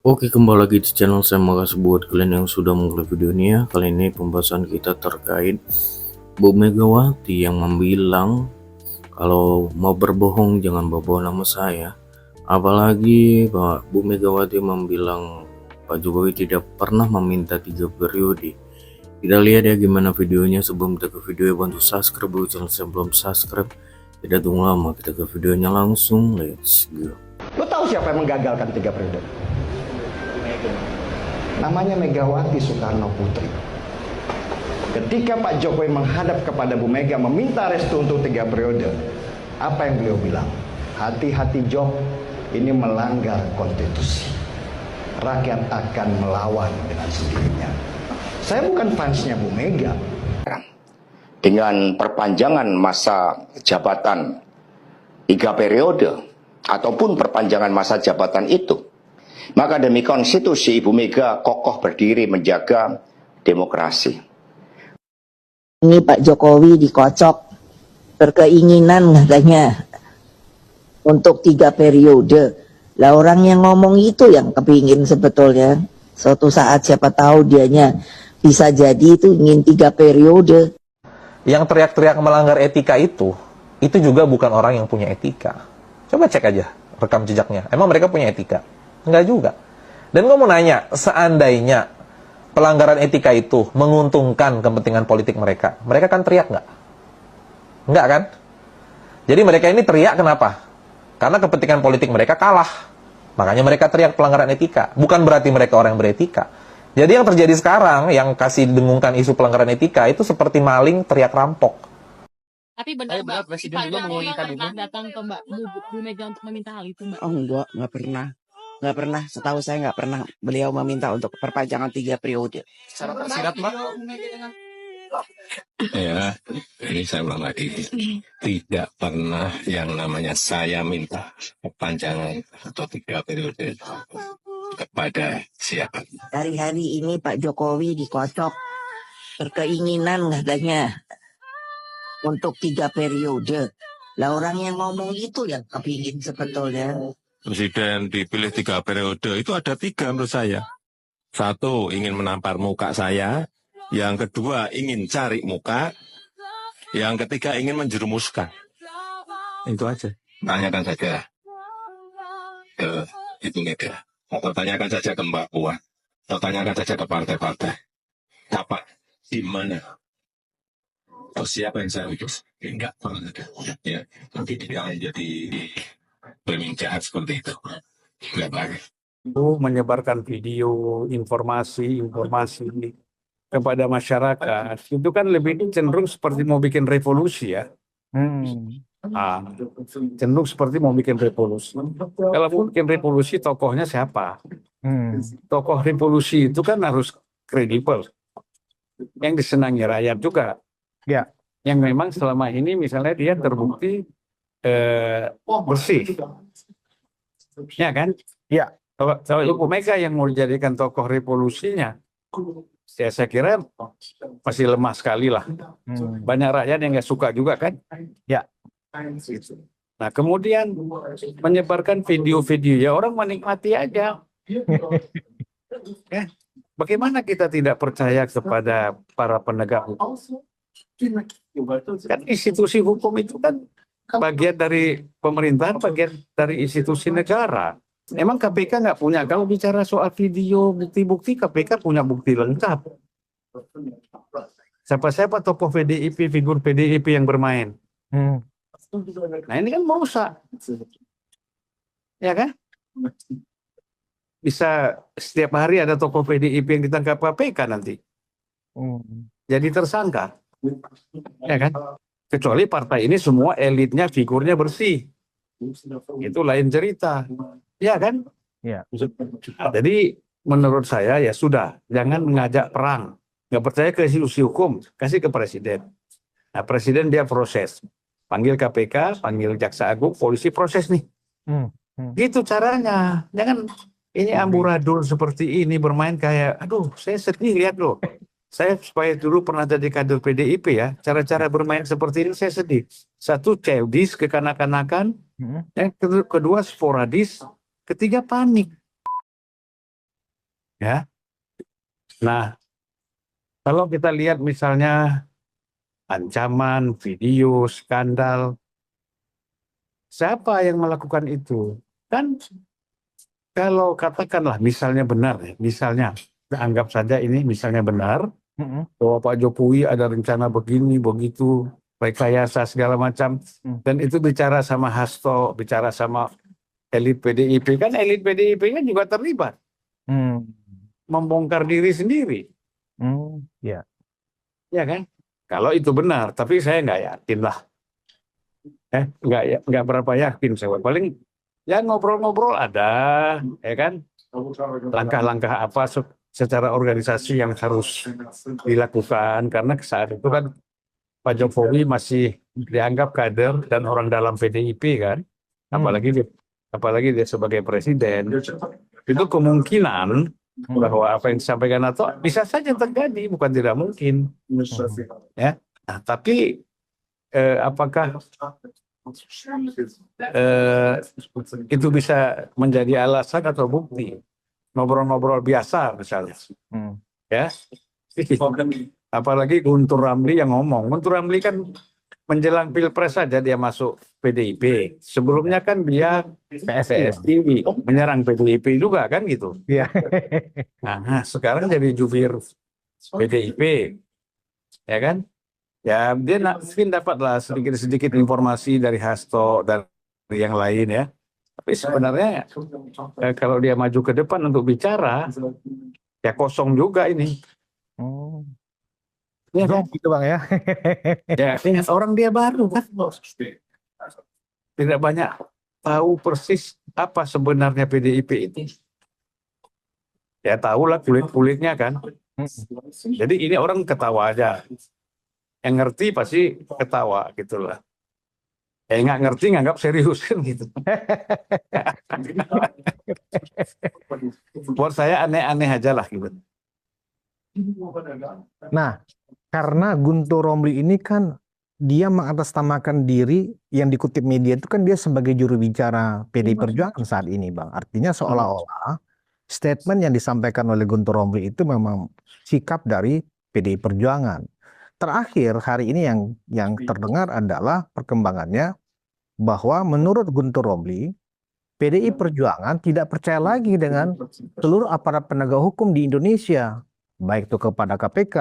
Oke, kembali lagi di channel saya. Makasih buat kalian yang sudah mengklik video ini ya. Kali ini pembahasan kita terkait Bu Megawati yang membilang kalau mau berbohong jangan bawa nama saya. Apalagi Pak Bu Megawati membilang Pak Jokowi tidak pernah meminta 3 periode. Kita lihat ya gimana videonya. Sebelum kita ke video, bantu subscribe dulu channel saya belum subscribe. Tidak tunggu lama, kita ke videonya langsung. Let's go. Lo tahu siapa yang menggagalkan 3 periode? Namanya Megawati Soekarno Putri. Ketika Pak Jokowi menghadap kepada Bu Mega meminta restu untuk 3 periode, apa yang beliau bilang? Hati-hati Jok, ini melanggar konstitusi. Rakyat akan melawan dengan sendirinya. Saya bukan fansnya Bu Mega. Dengan perpanjangan masa jabatan 3 periode ataupun perpanjangan masa jabatan itu, maka demi konstitusi Ibu Mega kokoh berdiri menjaga demokrasi. Ini Pak Jokowi dikocok, berkeinginan katanya untuk 3 periode. Lah orang yang ngomong itu yang kepingin sebetulnya. Suatu saat siapa tahu dianya bisa jadi itu ingin 3 periode. Yang teriak-teriak melanggar etika itu juga bukan orang yang punya etika. Coba cek aja rekam jejaknya. Emang mereka punya etika? Enggak juga. Dan gue mau nanya, seandainya pelanggaran etika itu menguntungkan kepentingan politik mereka, mereka kan teriak nggak? Enggak kan? Jadi mereka ini teriak kenapa? Karena kepentingan politik mereka kalah. Makanya mereka teriak pelanggaran etika. Bukan berarti mereka orang yang beretika. Jadi yang terjadi sekarang, yang kasih dengungkan isu pelanggaran etika, itu seperti maling teriak rampok. Tapi benar Presiden juga menginginkan itu. Datang ke Bu Mega untuk meminta hal itu, Mbak. Oh enggak pernah. Nggak pernah, setahu saya nggak pernah beliau meminta untuk perpanjangan 3 periode. Secara tersirat, Mbak. Ya, ini saya ulang lagi. Tidak pernah yang namanya saya minta perpanjangan atau 3 periode kepada siapa. Hari-hari ini Pak Jokowi dikocok, berkeinginan katanya untuk 3 periode. Lah orang yang ngomong itu yang kepingin sebetulnya. Presiden dipilih 3 periode itu ada 3 menurut saya. Satu, ingin menampar muka saya. Yang kedua, ingin cari muka. Yang ketiga, ingin menjerumuskan. Itu aja. Tanyakan saja ke Ibu Mega. Atau tanyakan saja ke Mbak Puan. Atau tanyakan saja ke partai-partai. Dapat di mana? Atau siapa yang saya utus? Enggak pernah ada. Ya, nanti tidak jadi framing jahat seperti itu. Enggak baik. Menyebarkan video, informasi kepada masyarakat itu kan lebih cenderung seperti mau bikin revolusi ya. Cenderung seperti mau bikin revolusi. Kalau mau bikin revolusi, tokohnya siapa? Tokoh revolusi itu kan harus kredibel, yang disenangi rakyat juga. Ya, yang memang selama ini misalnya dia terbukti bersih, ya kan? Ya. Kalau Ibu Mega yang mau dijadikan tokoh revolusinya, saya kira masih lemah sekali lah. Banyak rakyat yang nggak suka juga kan? Ya. Nah kemudian menyebarkan video-video, ya orang menikmati aja. Ya. Bagaimana kita tidak percaya kepada para penegak hukum? Kan institusi hukum itu kan bagian dari pemerintahan, bagian dari institusi negara. Emang KPK nggak punya? Kalau bicara soal video, bukti-bukti, KPK punya bukti lengkap. Siapa-siapa tokoh PDIP, figur PDIP yang bermain. Nah ini kan merusak. Ya kan? Bisa setiap hari ada tokoh PDIP yang ditangkap KPK nanti. Jadi tersangka. Ya kan? Kecuali partai ini semua elitnya, figurnya bersih. Itu lain cerita. Ya kan? Ya. Nah, jadi menurut saya ya sudah, jangan mengajak perang. Nggak percaya ke institusi hukum, kasih ke presiden. Nah presiden dia proses. Panggil KPK, panggil Jaksa Agung, polisi proses nih. Gitu caranya. Jangan ini amburadul seperti ini bermain kayak, aduh saya sedih lihat loh. Saya supaya dulu pernah jadi kader PDIP ya, cara-cara bermain seperti ini saya sedih. Satu, childish, kekanak-kanakan. Yang kedua, sporadis. Ketiga, panik. ya. Nah, kalau kita lihat misalnya ancaman, video, skandal, siapa yang melakukan itu? Kan kalau katakanlah misalnya benar, ya, misalnya kita anggap saja ini misalnya benar, bahwa Pak Jokowi ada rencana begini, begitu, rekayasa segala macam, dan itu bicara sama Hasto, bicara sama elit PDIP, kan elit PDIP kan juga terlibat, membongkar diri sendiri, Ya. ya kan? Kalau itu benar, tapi saya nggak yakin lah, nggak berapa yakin saya. Paling ya ngobrol-ngobrol ada, ya kan? Langkah-langkah apa secara organisasi yang harus dilakukan, karena saat itu kan Pak Jokowi masih dianggap kader dan orang dalam PDIP kan, apalagi dia sebagai presiden, itu kemungkinan bahwa apa yang disampaikan atau bisa saja terjadi, bukan tidak mungkin, ya. Nah, tapi apakah itu bisa menjadi alasan atau bukti? Ngobrol-ngobrol biasa misalnya, ya. Apalagi Guntur Ramli yang ngomong. Guntur Ramli kan menjelang Pilpres saja dia masuk PDIP. Sebelumnya kan dia PSI menyerang PDIP juga kan gitu. Iya. Nah, sekarang jadi jubir PDIP, ya kan? Ya dia mungkin dapatlah sedikit-sedikit informasi dari Hasto dan yang lain ya. Tapi sebenarnya kalau dia maju ke depan untuk bicara, ya kosong juga ini. Ya kan? Gitu Bang ya. Ya, orang dia baru kan. Tidak banyak tahu persis apa sebenarnya PDIP itu. Ya tahulah kulit-kulitnya kan. Jadi ini orang ketawa aja. Yang ngerti pasti ketawa gitu lah. Yang nggak ngerti nganggap serius kan gitu. Buat saya aneh-aneh aja lah gitu. Nah, karena Guntur Romli ini kan dia mengatasnamakan diri, yang dikutip media itu kan dia sebagai juru bicara PDI Perjuangan saat ini, Bang. Artinya seolah-olah statement yang disampaikan oleh Guntur Romli itu memang sikap dari PDI Perjuangan. Terakhir hari ini yang terdengar adalah perkembangannya bahwa menurut Guntur Romli, PDI Perjuangan tidak percaya lagi dengan seluruh aparat penegak hukum di Indonesia, baik itu kepada KPK,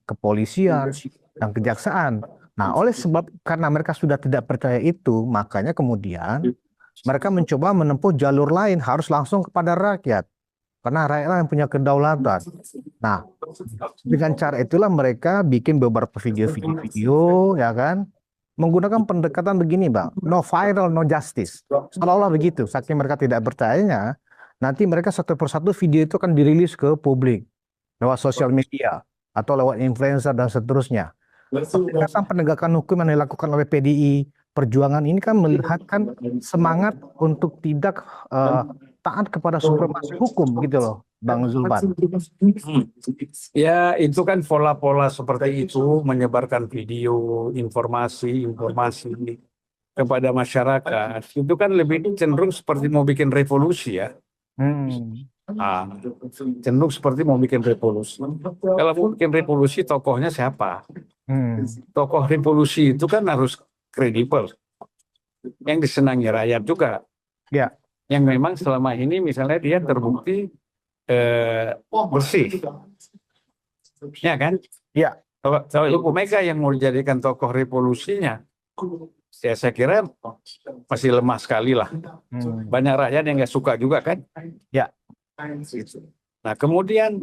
kepolisian, dan kejaksaan. Nah, oleh sebab karena mereka sudah tidak percaya itu, makanya kemudian mereka mencoba menempuh jalur lain, harus langsung kepada rakyat. Karena rakyat yang punya kedaulatan. Nah, dengan cara itulah mereka bikin beberapa video-video, ya kan? Menggunakan pendekatan begini, Bang. No viral, no justice. Seolah-olah begitu. Saking mereka tidak percayanya, nanti mereka satu persatu video itu akan dirilis ke publik. Lewat sosial media, atau lewat influencer, dan seterusnya. Pendekatan penegakan hukum yang dilakukan oleh PDI Perjuangan ini kan melihatkan semangat untuk tidak taat kepada supremasi hukum gitu loh, Bang Zulpan. Ya itu kan pola-pola seperti itu, menyebarkan video, informasi kepada masyarakat. Itu kan lebih cenderung seperti mau bikin revolusi ya. Cenderung seperti mau bikin revolusi. Kalau mau bikin revolusi, tokohnya siapa? Tokoh revolusi itu kan harus kredibel, yang disenangi rakyat juga. Ya. Yang memang selama ini misalnya dia terbukti bersih, ya kan? Ya. Kalau Ibu Mega yang mau dijadikan tokoh revolusinya, ya saya kira masih lemah sekali lah. Banyak rakyat yang nggak suka juga kan? Ya. Nah kemudian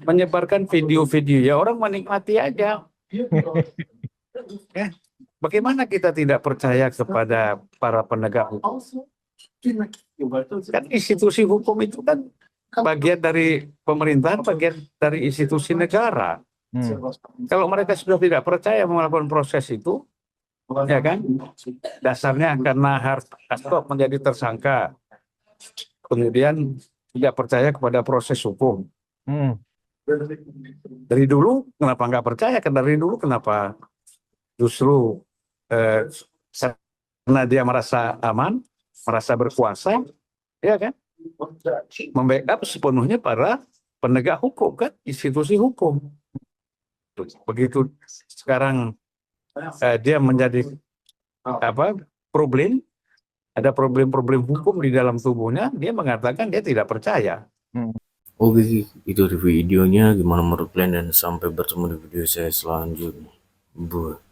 menyebarkan video-video, ya orang menikmati aja. Ya. Bagaimana kita tidak percaya kepada para penegak hukum? Kan institusi hukum itu kan bagian dari pemerintahan, bagian dari institusi negara. Kalau mereka sudah tidak percaya melakukan proses itu, ya kan, dasarnya karena Hasto menjadi tersangka, kemudian tidak percaya kepada proses hukum. Dari dulu kenapa nggak percaya? Dari dulu kenapa justru karena dia merasa aman, merasa berkuasa, ya kan, membackup sepenuhnya para penegak hukum kan, institusi hukum. Begitu sekarang dia menjadi problem, ada problem-problem hukum di dalam tubuhnya, dia mengatakan dia tidak percaya. Oke, itu review videonya. Gimana menurut kalian, dan sampai bertemu di video saya selanjutnya. Buat